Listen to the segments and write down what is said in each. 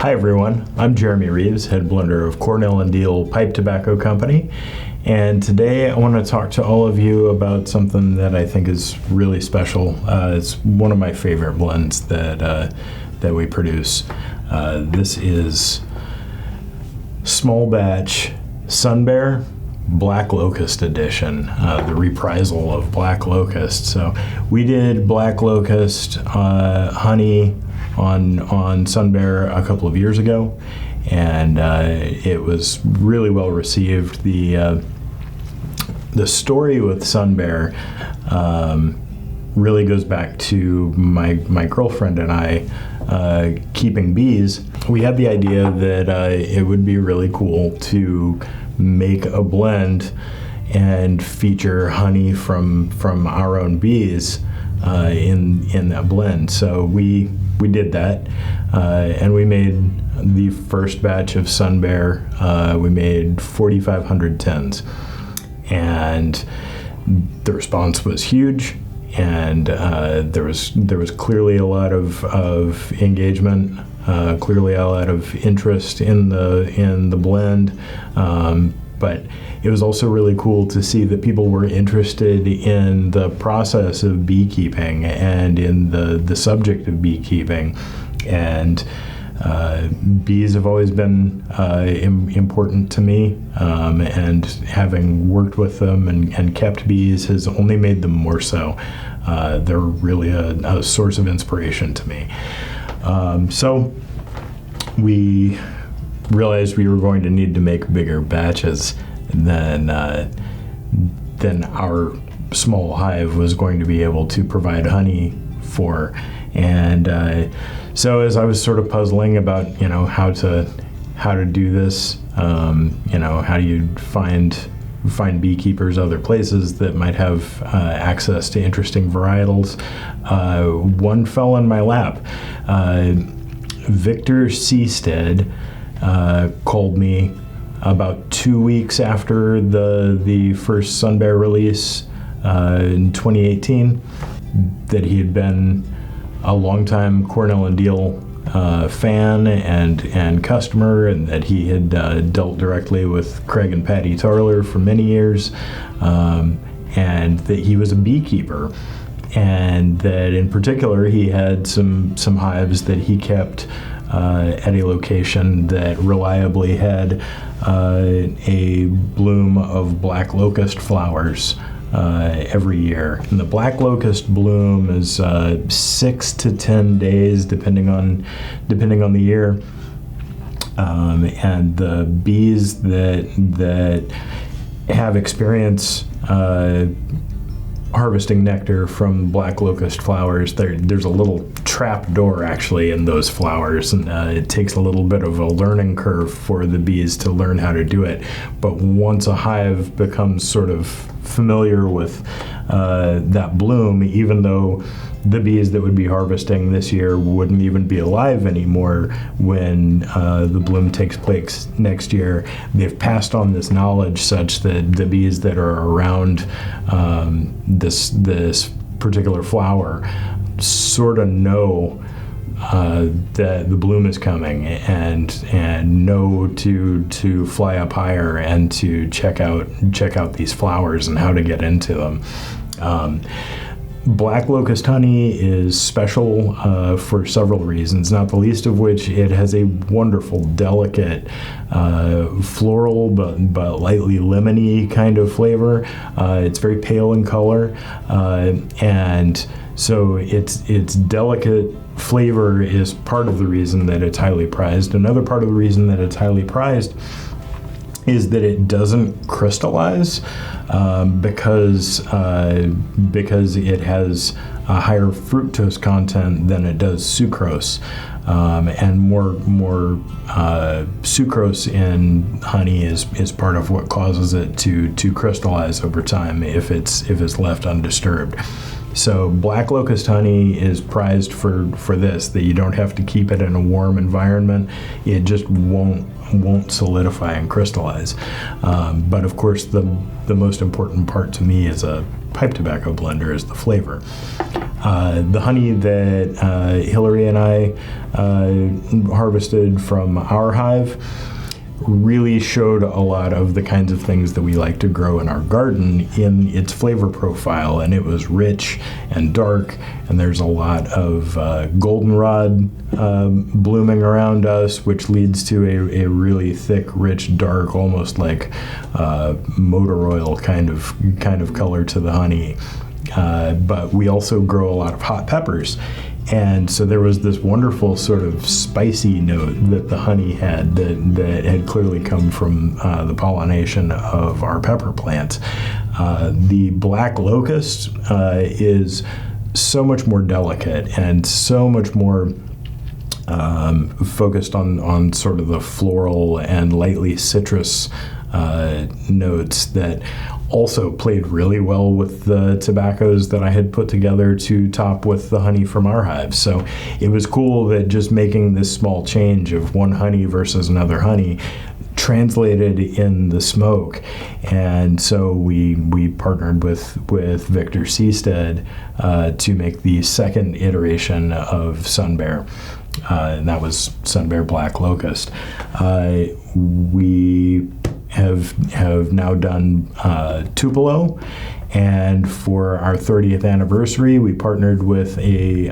Hi everyone, I'm Jeremy Reeves, head blender of Cornell & Deal Pipe Tobacco Company, and today I want to talk to all of you about something that I think is really special. It's one of my favorite blends that we produce. This is small batch Sun Bear Black Locust edition, the reprisal of Black Locust. So we did Black Locust honey on Sun Bear a couple of years ago, and it was really well received. The story with Sun Bear really goes back to my girlfriend and I keeping bees. We had the idea that it would be really cool to make a blend and feature honey from our own bees in that blend. So we did that, and we made the first batch of Sun Bear. We made 4,500 tins, and the response was huge, and there was clearly a lot of engagement, clearly a lot of interest in the blend, but it was also really cool to see that people were interested in the process of beekeeping and in the subject of beekeeping. And bees have always been important to me, and having worked with them and kept bees has only made them more so. They're really a source of inspiration to me. So we realized we were going to need to make bigger batches than our small hive was going to be able to provide honey for. And so as I was sort of puzzling about, how to do this, how do you find beekeepers other places that might have access to interesting varietals, one fell in my lap. Victor Seastead called me about 2 weeks after the first Sun Bear release in 2018, that he had been a longtime Cornell & Deal fan and customer, and that he had dealt directly with Craig and Patty Tarler for many years, and that he was a beekeeper, and that in particular he had some hives that he kept at a location that reliably had a bloom of black locust flowers every year. And the black locust bloom is 6 to 10 days, depending on the year. And the bees that have experience harvesting nectar from black locust flowers, there's a little trap door actually in those flowers, and it takes a little bit of a learning curve for the bees to learn how to do it. But once a hive becomes sort of familiar with that bloom, even though the bees that would be harvesting this year wouldn't even be alive anymore when the bloom takes place next year, they've passed on this knowledge such that the bees that are around this particular flower sort of know that the bloom is coming, and know to fly up higher and to check out these flowers and how to get into them. Black locust honey is special for several reasons, not the least of which it has a wonderful, delicate, floral but lightly lemony kind of flavor. It's very pale in color, and so its delicate flavor is part of the reason that it's highly prized. Another part of the reason that it's highly prized is that it doesn't crystallize, because it has a higher fructose content than it does sucrose, and more sucrose in honey is part of what causes it to crystallize over time if it's left undisturbed. So black locust honey is prized for this, that you don't have to keep it in a warm environment. It just won't solidify and crystallize. But of course, the most important part to me as a pipe tobacco blender is the flavor. The honey that Hillary and I harvested from our hive really showed a lot of the kinds of things that we like to grow in our garden in its flavor profile, and it was rich and dark, and there's a lot of goldenrod blooming around us, which leads to a really thick, rich, dark, almost like motor oil kind of color to the honey. But we also grow a lot of hot peppers. And so there was this wonderful sort of spicy note that the honey had that had clearly come from the pollination of our pepper plants. The black locust is so much more delicate and so much more focused on sort of the floral and lightly citrus notes that also played really well with the tobaccos that I had put together to top with the honey from our hives. So it was cool that just making this small change of one honey versus another honey translated in the smoke. And so we partnered with Victor Seestead to make the second iteration of Sun Bear. And that was Sun Bear Black Locust. We have now done Tupelo, and for our 30th anniversary, we partnered with an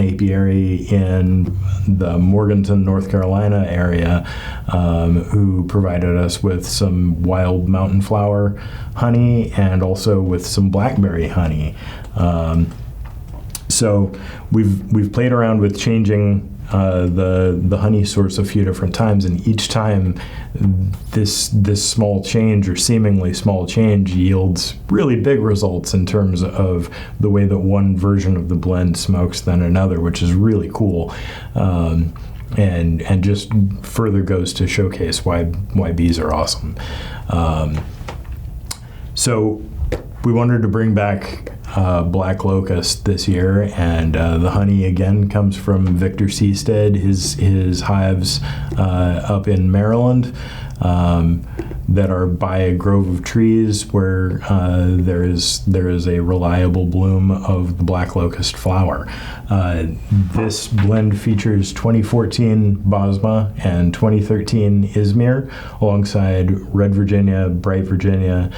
apiary in the Morganton, North Carolina area, who provided us with some wild mountain flower honey and also with some blackberry honey. So we've played around with changing the honey source a few different times, and each time this small change or seemingly small change yields really big results in terms of the way that one version of the blend smokes than another, which is really cool, and just further goes to showcase why bees are awesome. So we wanted to bring back Black Locust this year, and the honey again comes from Victor Seestead, his hives up in Maryland that are by a grove of trees where there is a reliable bloom of the Black Locust flower. This blend features 2014 Basma and 2013 İzmir alongside Red Virginia, Bright Virginia,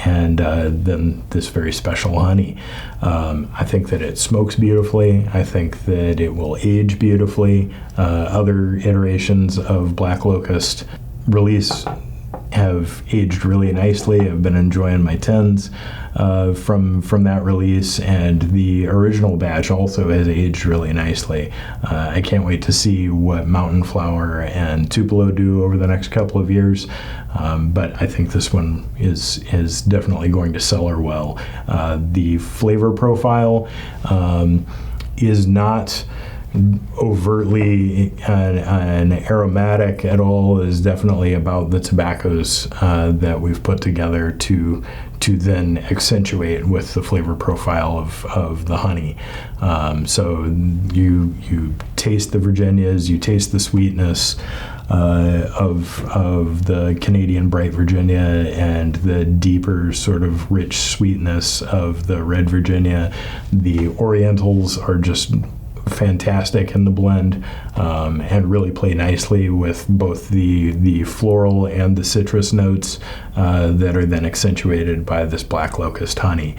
and then this very special honey. I think that it smokes beautifully. I think that it will age beautifully. Other iterations of Black Locust release have aged really nicely. I've been enjoying my 10s from that release, and the original batch also has aged really nicely. I can't wait to see what Mountain Flower and Tupelo do over the next couple of years, but I think this one is definitely going to cellar well. The flavor profile is not overtly an aromatic at all. Is definitely about the tobaccos that we've put together to then accentuate with the flavor profile of the honey. So you taste the Virginias, you taste the sweetness of the Canadian Bright Virginia and the deeper sort of rich sweetness of the Red Virginia. The Orientals are just fantastic in the blend, and really play nicely with both the floral and the citrus notes that are then accentuated by this Black Locust honey.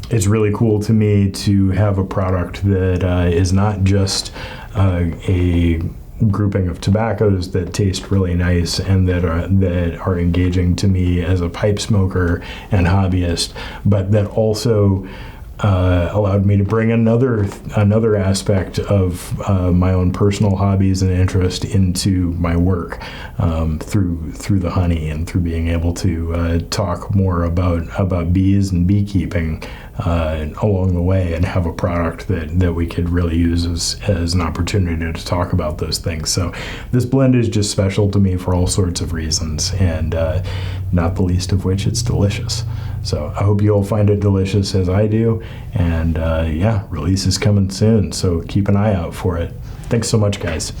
It's really cool to me to have a product that is not just a grouping of tobaccos that taste really nice and that are engaging to me as a pipe smoker and hobbyist, but that also allowed me to bring another aspect of my own personal hobbies and interest into my work through the honey, and through being able to talk more about bees and beekeeping along the way, and have a product that we could really use as an opportunity to talk about those things. So this blend is just special to me for all sorts of reasons, and not the least of which it's delicious. So I hope you all find it delicious as I do, and release is coming soon, so keep an eye out for it. Thanks so much, guys.